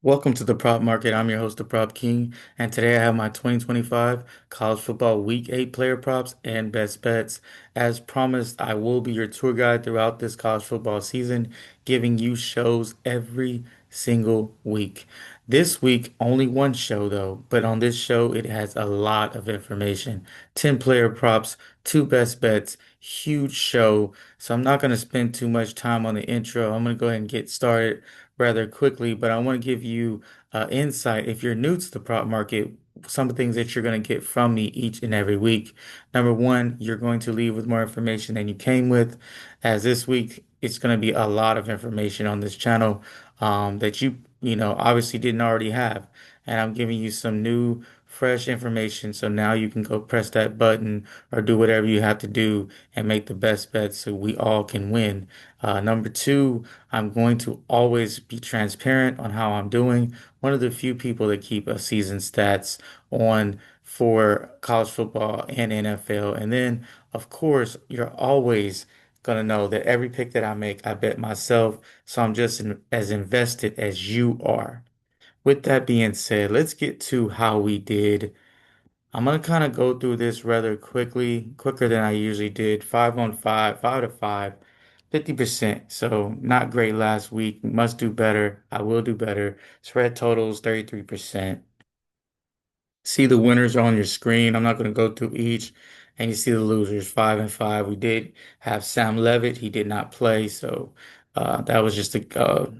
Welcome to the Prop Market. I'm your host, the Prop King, and today I have my 2025 College Football Week 8 player props and best bets. As promised, I will be your tour guide throughout this college football season, giving you shows every single week. This week, only one show though, but on this show, it has a lot of information. 10 player props, two best bets, huge show. So I'm not going to spend too much time on the intro. I'm going to go ahead and get started rather quickly, but I want to give you insight. If you're new to the prop market, some of the things that you're going to get from me each and every week. Number one, you're going to leave with more information than you came with, as this week it's going to be a lot of information on this channel that you obviously didn't already have, and I'm giving you some new, fresh information. So now you can go press that button or do whatever you have to do and make the best bets so we all can win. Number two, I'm going to always be transparent on how I'm doing. One of the few people that keep a season stats on for college football and NFL. And then, of course, you're always going to know that every pick that I make, I bet myself. So I'm just as invested as you are. With that being said, let's get to how we did. I'm gonna kind of go through this rather quickly, quicker than I usually did. 5 on 5, 5 to 5, 50%. So not great last week. Must do better. I will do better. Spread totals 33%. See the winners are on your screen. I'm not gonna go through each. And you see the losers, 5 and 5. We did have Sam Levitt. He did not play, so that was just a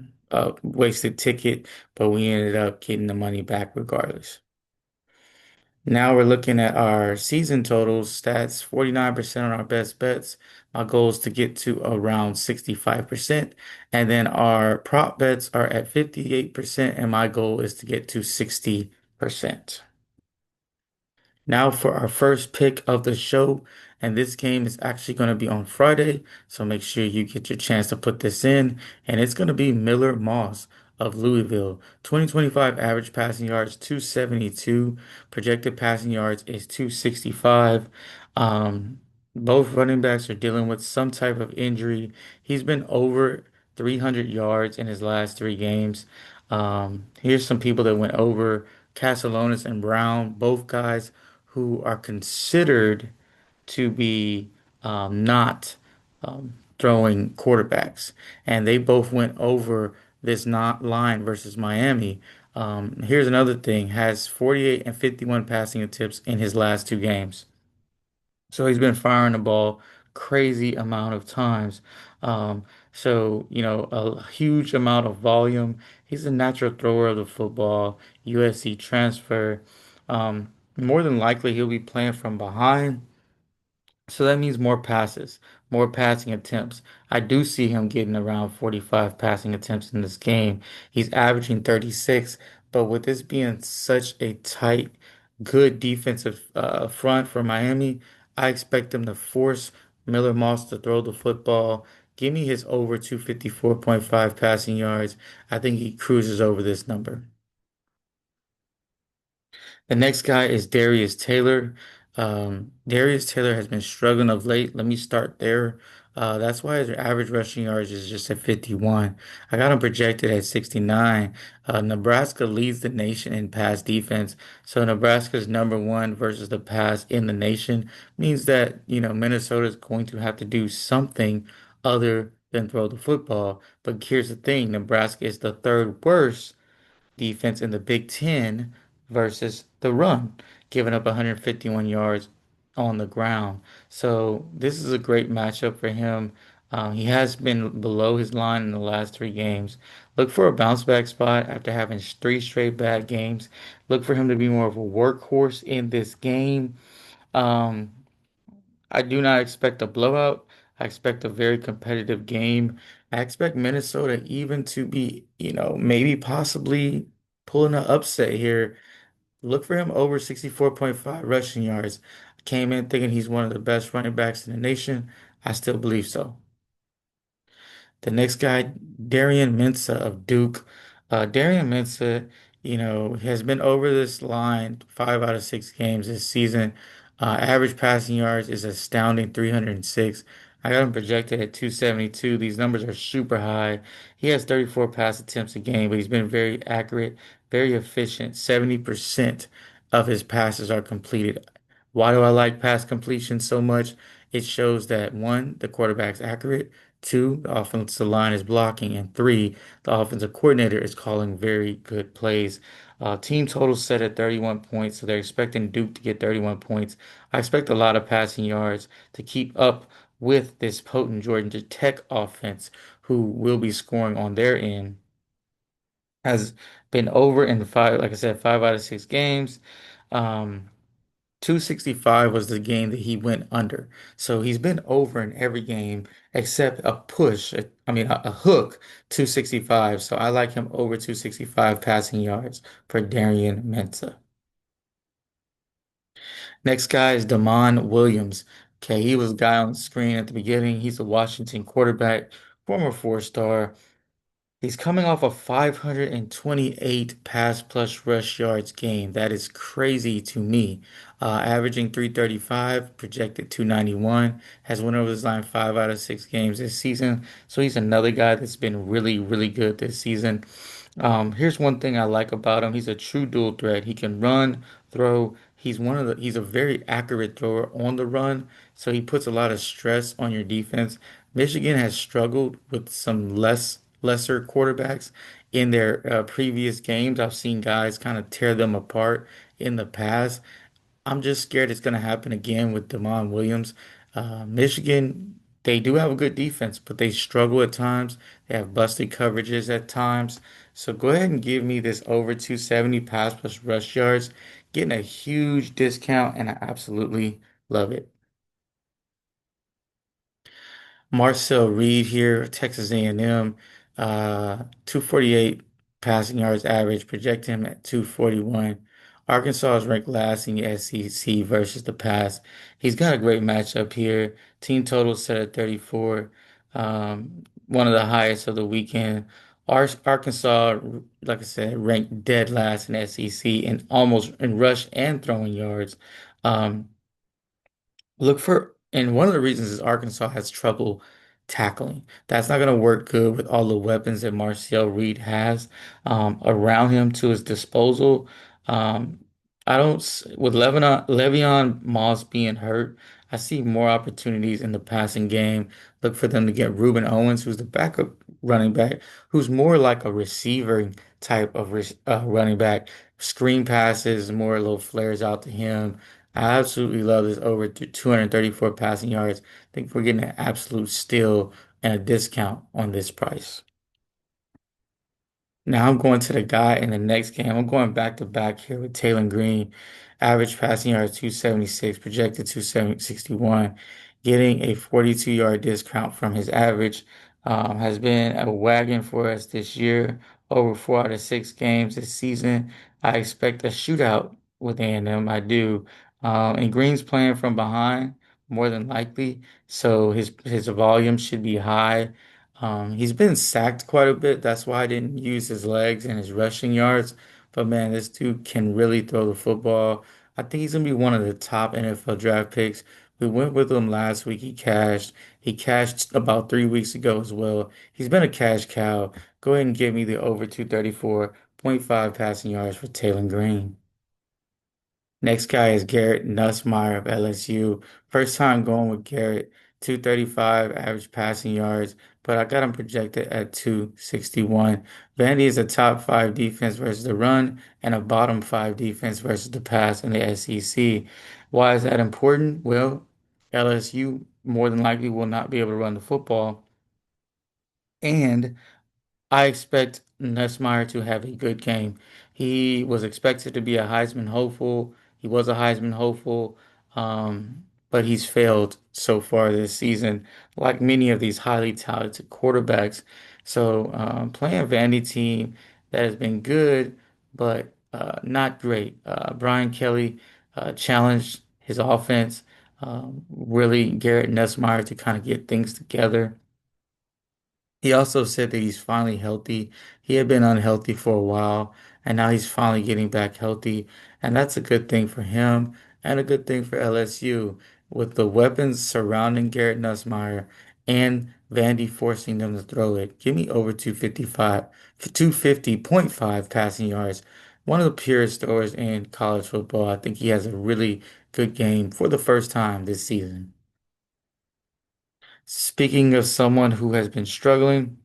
wasted ticket, but we ended up getting the money back regardless. Now we're looking at our season totals, stats, 49% on our best bets. My goal is to get to around 65%. And then our prop bets are at 58%, and my goal is to get to 60%. Now for our first pick of the show, and this game is actually going to be on Friday, so make sure you get your chance to put this in, and it's going to be Miller Moss of Louisville. 2025 average passing yards 272, projected passing yards is 265. Um, both running backs are dealing with some type of injury. He's been over 300 yards in his last three games. Here's some people that went over. Castellanos and Brown, both guys who are considered to be not throwing quarterbacks, and they both went over this not line versus Miami. Here's another thing: has 48 and 51 passing attempts in his last two games. So he's been firing the ball crazy amount of times. A huge amount of volume. He's a natural thrower of the football, USC transfer. More than likely, he'll be playing from behind. So that means more passes, more passing attempts. I do see him getting around 45 passing attempts in this game. He's averaging 36, but with this being such a tight, good defensive front for Miami, I expect them to force Miller Moss to throw the football. Give me his over 254.5 passing yards. I think he cruises over this number. The next guy is Darius Taylor. Darius Taylor has been struggling of late. Let me start there. That's why his average rushing yards is just at 51. I got him projected at 69. Nebraska leads the nation in pass defense. So Nebraska's number one versus the pass in the nation means that, Minnesota is going to have to do something other than throw the football. But here's the thing, Nebraska is the third worst defense in the Big Ten versus the run, giving up 151 yards on the ground. So this is a great matchup for him. He has been below his line in the last three games. Look for a bounce back spot after having three straight bad games. Look for him to be more of a workhorse in this game. Um, I do not expect a blowout. I expect a very competitive game. I expect Minnesota even to be, maybe possibly pulling an upset here. Look for him over 64.5 rushing yards. I came in thinking he's one of the best running backs in the nation. I still believe so. The next guy, Darian Mensah of Duke. Darian Mensah, has been over this line 5 out of 6 games this season. Average passing yards is astounding 306. I got him projected at 272. These numbers are super high. He has 34 pass attempts a game, but he's been very accurate, very efficient. 70% of his passes are completed. Why do I like pass completion so much? It shows that one, the quarterback's accurate, two, the offensive line is blocking, and three, the offensive coordinator is calling very good plays. Team total set at 31 points, so they're expecting Duke to get 31 points. I expect a lot of passing yards to keep up with this potent Georgia Tech offense, who will be scoring on their end, has been over in five, like I said, 5 out of 6 games. Um, 265 was the game that he went under. So he's been over in every game except a push, a hook, 265. So I like him over 265 passing yards for Darian Mensah. Next guy is Damon Williams. Okay, he was a guy on the screen at the beginning. He's a Washington quarterback, former four-star. He's coming off a 528 pass plus rush yards game. That is crazy to me. Averaging 335, projected 291, has went over this line 5 out of 6 games this season. So he's another guy that's been really, really good this season. Here's one thing I like about him. He's a true dual threat. He can run, throw. He's a very accurate thrower on the run, so he puts a lot of stress on your defense. Michigan has struggled with some lesser quarterbacks in their previous games. I've seen guys kind of tear them apart in the past. I'm just scared it's going to happen again with Damon Williams. Michigan, they do have a good defense, but they struggle at times. They have busted coverages at times. So go ahead and give me this over 270 pass plus rush yards, getting a huge discount, and I absolutely love it. Marcel Reed here, Texas A&M, 248 passing yards average, project him at 241. Arkansas is ranked last in the SEC versus the pass. He's got a great matchup here. Team total set at 34, one of the highest of the weekend. Arkansas, like I said, ranked dead last in SEC in almost in rush and throwing yards. Um, Look for, and one of the reasons is Arkansas has trouble tackling. That's not going to work good with all the weapons that Marcel Reed has around him to his disposal. Um, I don't, with Le'Veon Moss being hurt, I see more opportunities in the passing game. Look for them to get Reuben Owens, who's the backup running back, who's more like a receiver type of running back. Screen passes, more little flares out to him. I absolutely love this over 234 passing yards. I think we're getting an absolute steal and a discount on this price. Now I'm going to the guy in the next game. I'm going back to back here with Taylor Green. Average passing yards 276, projected 261. Getting a 42-yard discount from his average has been a wagon for us this year. Over 4 out of 6 games this season. I expect a shootout with A&M. I do. And Green's playing from behind more than likely, so his volume should be high. He's been sacked quite a bit. That's why I didn't use his legs and his rushing yards. But man, this dude can really throw the football. I think he's gonna be one of the top NFL draft picks. We went with him last week. He cashed. He cashed about 3 weeks ago as well. He's been a cash cow. Go ahead and give me the over 234.5 passing yards for Taylor Green. Next guy is Garrett Nussmeier of LSU. First time going with Garrett, 235 average passing yards, but I got him projected at 261. Vandy is a top 5 defense versus the run and a bottom 5 defense versus the pass in the SEC. Why is that important? Well, LSU more than likely will not be able to run the football. And I expect Nussmeier to have a good game. He was expected to be a Heisman hopeful. He was a Heisman hopeful, but he's failed so far this season, like many of these highly talented quarterbacks. So playing a Vandy team that has been good, but not great. Brian Kelly challenged his offense, really Garrett Nussmeier to kind of get things together. He also said that he's finally healthy. He had been unhealthy for a while, and now he's finally getting back healthy. And that's a good thing for him and a good thing for LSU. with the weapons surrounding Garrett Nussmeier and Vandy forcing them to throw it. Give me over 255, 250.5 passing yards. One of the purest throwers in college football. I think he has a really good game for the first time this season. Speaking of someone who has been struggling,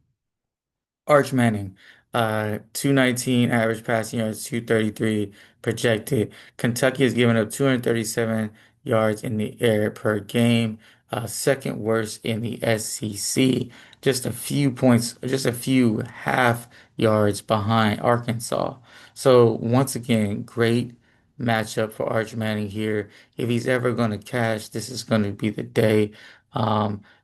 Arch Manning, 219 average passing yards, 233 projected. Kentucky has given up 237 yards in the air per game, second worst in the SEC. Just a few points, just a few half yards behind Arkansas. So once again, great matchup for Arch Manning here. If he's ever going to cash, this is going to be the day.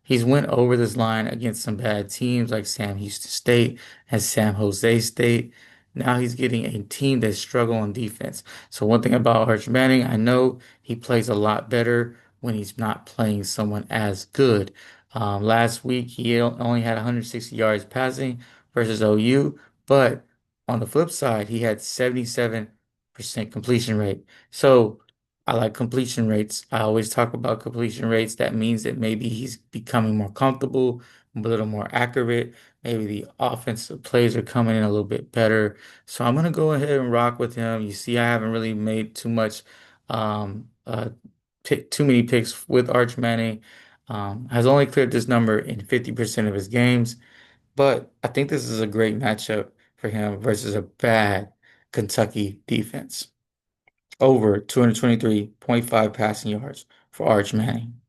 He's went over this line against some bad teams like Sam Houston State and San Jose State. Now he's getting a team that struggle on defense. So one thing about Arch Manning, I know he plays a lot better when he's not playing someone as good. Last week he only had 160 yards passing versus OU, but on the flip side, he had 77% completion rate. So I like completion rates. I always talk about completion rates. That means that maybe he's becoming more comfortable, a little more accurate. Maybe the offensive plays are coming in a little bit better. So I'm gonna go ahead and rock with him. You see, I haven't really made too much, pick too many picks with Arch Manning. Has only cleared this number in 50% of his games, but I think this is a great matchup for him versus a bad Kentucky defense. Over 223.5 passing yards for Arch Manning.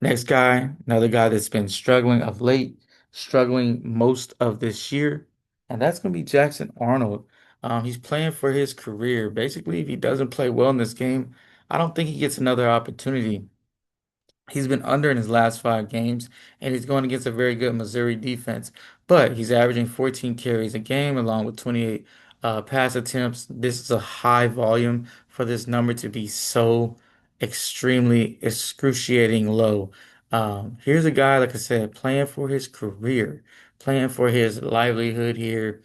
Next guy, another guy that's been struggling of late, struggling most of this year, and that's going to be Jackson Arnold. He's playing for his career. Basically, if he doesn't play well in this game, I don't think he gets another opportunity. He's been under in his last 5 games, and he's going against a very good Missouri defense. But he's averaging 14 carries a game along with 28 pass attempts. This is a high volume for this number to be so extremely excruciating low. Here's a guy, like I said, playing for his career, playing for his livelihood here.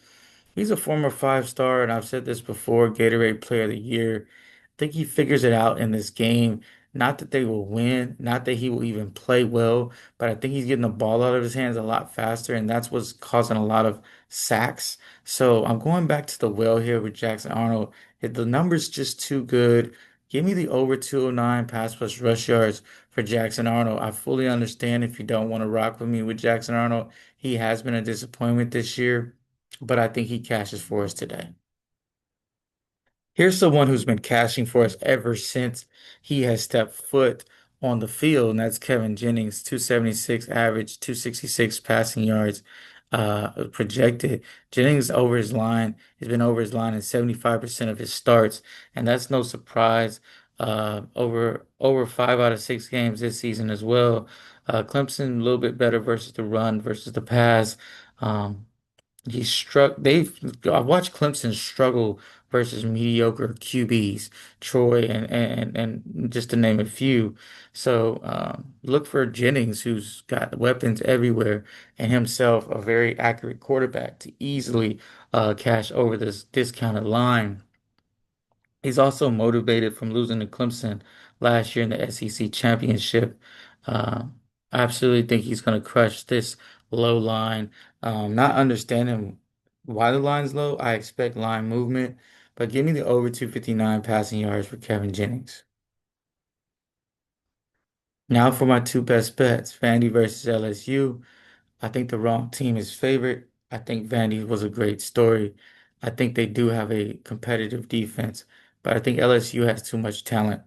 He's a former 5-star, and I've said this before, Gatorade Player of the Year. I think he figures it out in this game. Not that they will win, not that he will even play well, but I think he's getting the ball out of his hands a lot faster, and that's what's causing a lot of sacks. So I'm going back to the well here with Jackson Arnold. If the number's just too good, give me the over 209 pass plus rush yards for Jackson Arnold. I fully understand if you don't want to rock with me with Jackson Arnold. He has been a disappointment this year, but I think he cashes for us today. Here's someone who's been cashing for us ever since he has stepped foot on the field, and that's Kevin Jennings, 276 average, 266 passing yards projected. Jennings over his line, has been over his line in 75% of his starts, and that's no surprise. Over 5 out of 6 games this season as well. Clemson a little bit better versus the run versus the pass. Um, he struck. I watched Clemson struggle versus mediocre QBs, Troy and just to name a few. So look for Jennings, who's got weapons everywhere, and himself a very accurate quarterback to easily cash over this discounted line. He's also motivated from losing to Clemson last year in the SEC championship. Uh, I absolutely think he's going to crush this low line. Not understanding why the line's low, I expect line movement, but give me the over 259 passing yards for Kevin Jennings. Now for my two best bets, Vandy versus LSU. I think the wrong team is favored. I think Vandy was a great story. I think they do have a competitive defense, but I think LSU has too much talent.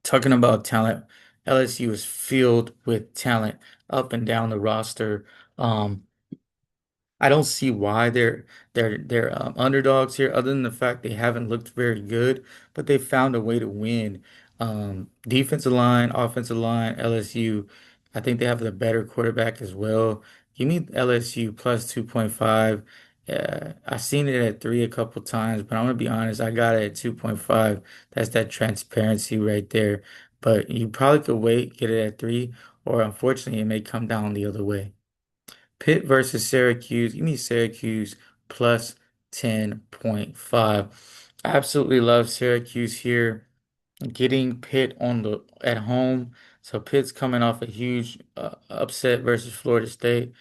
Talking about talent, LSU is filled with talent up and down the roster. Um, I don't see why they're underdogs here, other than the fact they haven't looked very good, but they found a way to win. Defensive line, offensive line, LSU. I think they have the better quarterback as well. Give me LSU plus 2.5. I've seen it at 3 a couple times, but I'm gonna be honest, I got it at 2.5. That's that transparency right there. But you probably could wait, get it at 3, or unfortunately, it may come down the other way. Pitt versus Syracuse. Give me Syracuse plus 10.5. I absolutely love Syracuse here. getting Pitt on the at home. So Pitt's coming off a huge upset versus Florida State.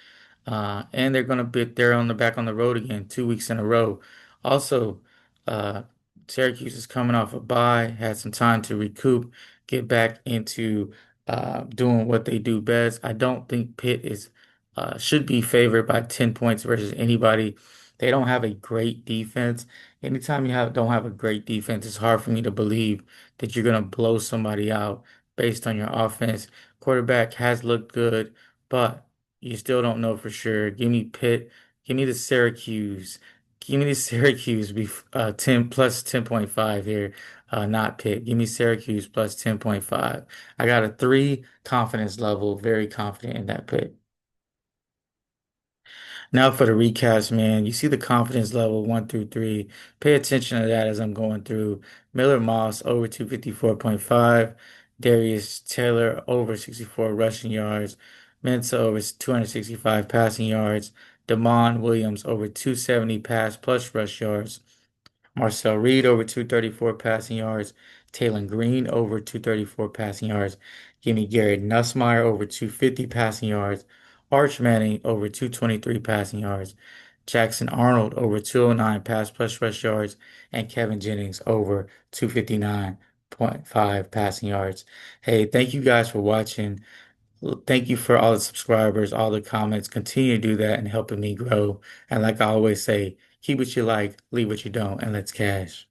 And they're gonna be there on the back on the road again 2 weeks in a row. Also, uh, Syracuse is coming off a bye, had some time to recoup, get back into doing what they do best. I don't think Pitt is should be favored by 10 points versus anybody. They don't have a great defense. Anytime you don't have a great defense, it's hard for me to believe that you're gonna blow somebody out based on your offense. Quarterback has looked good, but you still don't know for sure. Give me Pitt. Give me the Syracuse. Give me the Syracuse 10 plus 10.5 here. Not Pitt. Give me Syracuse plus 10.5. I got a 3 confidence level. Very confident in that pick. Now for the recaps, man. You see the confidence level 1 through 3. Pay attention to that as I'm going through. Miller Moss over 254.5. Darius Taylor over 64 rushing yards. Mensa over 265 passing yards. Damon Williams over 270 pass plus rush yards. Marcel Reed over 234 passing yards. Taylon Green over 234 passing yards. Give me Garrett Nussmeier over 250 passing yards. Arch Manning over 223 passing yards. Jackson Arnold over 209 pass plus rush yards. And Kevin Jennings over 259.5 passing yards. Hey, thank you guys for watching. Thank you for all the subscribers, all the comments. Continue to do that and helping me grow. And like I always say, keep what you like, leave what you don't, and let's cash.